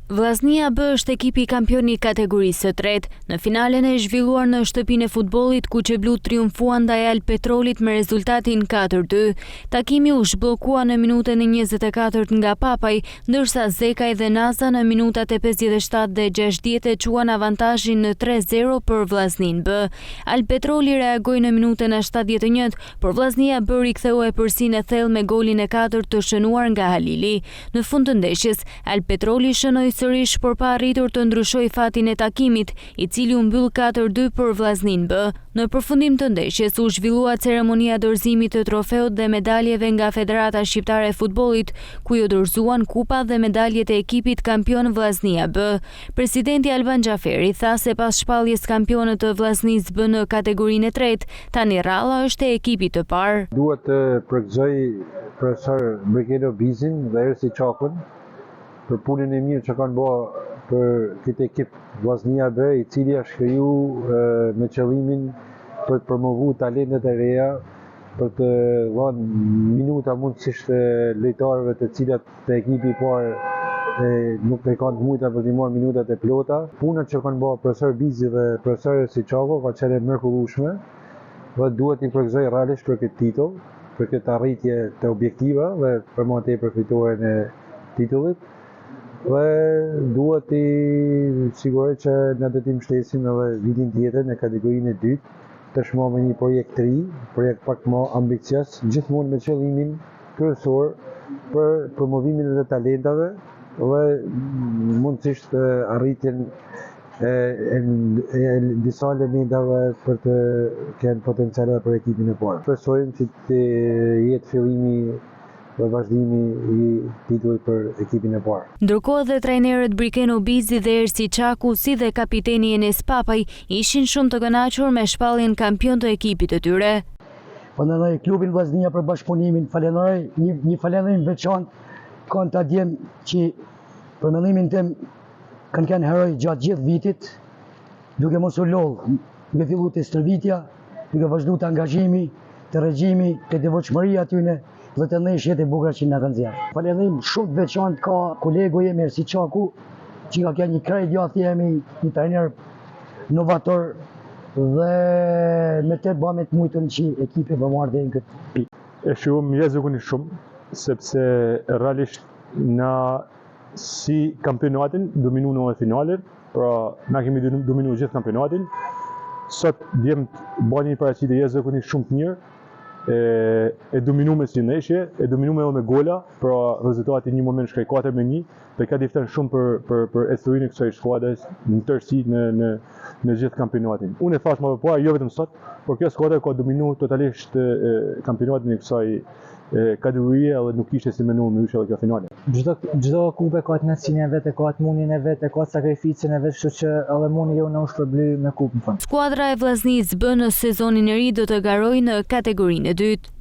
Vllaznia B është ekipi kampion i kategorisë së tretë. Në finalen e zhvilluar në shtëpinë e futbollit, kuqeblut triumfuan ndaj Al Petrolit me rezultatin 4-2. Takimi u zhbllokua në minutën e 24 nga Papaj, ndërsa Zekaj dhe Naza në minutat e 57 dhe 60 e quan avantazhin në 3-0 për vllaznin B. Al Petroli reagoi në minutën e 71, por vllaznia B riktheu epërsinë e thellë me golin e 4 të shënuar nga Halili. Në fund të ndeshjes, Al Petroli shënoi sërish por pa arritur të ndryshojë fatin e takimit, i cili u mbyll 4-2 për vllaznin B. Në përfundim të ndeshjes u zhvillua ceremonia dorëzimit të trofeut dhe medaljeve nga Federata Shqiptare e Futbollit, ku ju dorëzuan kupa dhe medaljet e ekipit kampion vllaznia B. Presidenti Alban Xhaferi tha se pas shpalljes kampionët të vllaznisë B në kategorinë e tretë, tani ralla është e ekipit të parë. Duhet të përgëzoj profesor Brigeno Bizin dhe Ersi Çakun për punën e mirë që kanë bërë për këtë ekip vllaznia B, i cili është kriju me qëllimin për të promovuar talentet e reja, për të dhënë minuta mundësisht lojtarëve të cilat të ekipi i parë nuk e kanë të mujta për të marrë minutat e plota. Punët që kanë bërë profesor Bizi dhe profesor Siçako kanë qenë mrekullueshme dhe duhet i përgëzoj realisht për këtë titull, për këtë arritje të objektiva dhe për më tepër fitoren e titullit. Dhe duhet i siguroj që na do t'i mbështesim edhe vitin tjetër në kategorinë e dytë, tashmë me një projekt të ri, projekt pak më ambicios, gjithmonë me qëllimin kryesor për promovimin e talentave dhe mundësisht arritjen e disa elementave për të kenë potenciale për ekipin e parë. Shpresojmë që të jetë fillimi dhe vazhdimi i titullit për ekipin e parë. Ndërkohë dhe trajnerët Brigeno Bizi dhe Ersi Çaku, si dhe kapiteni Enes Papaj, ishin shumë të kënaqur me shpalljen kampion të ekipit të tyre. Falenderoj klubin Vllaznia për bashkëpunimin, falenderoj një falënderim veçantë kontadiem që për mendimin tim kanë qenë heroj gjatë gjithë vitit, duke mos u lodhur, duke filluar të stërvitja, duke vazhduar të angazhimi, të regjimi, të devotshmëria tyne dhe të ndeshjet e bukura që na kanë zgjedhur. Falënderim shumë të veçantë ka kolegu jem Ersi Çaku, që ka qenë një krejt djathtë jemi, një trajner novator dhe me të bëhet mujtën që ekipi po marrë deri në këtë pikë. E shohim rrezikun shumë, sepse realisht na si kampionatin dominuan në finalet, pra na kemi dominuar gjithë kampionatin. Sot djemt bani një paraqitje rrezikun shumë të mirë. E dominume si ndeshje, e dominume edhe me gola, pra rezultati një moment shkoi 4-1 dhe ka difton shumë për euforinë e kësaj skuadre në tërësi në gjithë kampionatin. Unë e thash më parë, jo vetëm sot, por kjo skuadër ka dominuar totalisht kampionatin e kësaj kategorie dhe nuk ishte si menuar në edhe kjo finale. Çdo kupë ka të nësinë e vet, ka të mundjen e vet, ka sakrificën e vet, kështu që edhe mundi jo na u shpërbly me kupën. Skuadra e vllaznisë B në sezonin e ri do të garojë në kategorinë e dytë.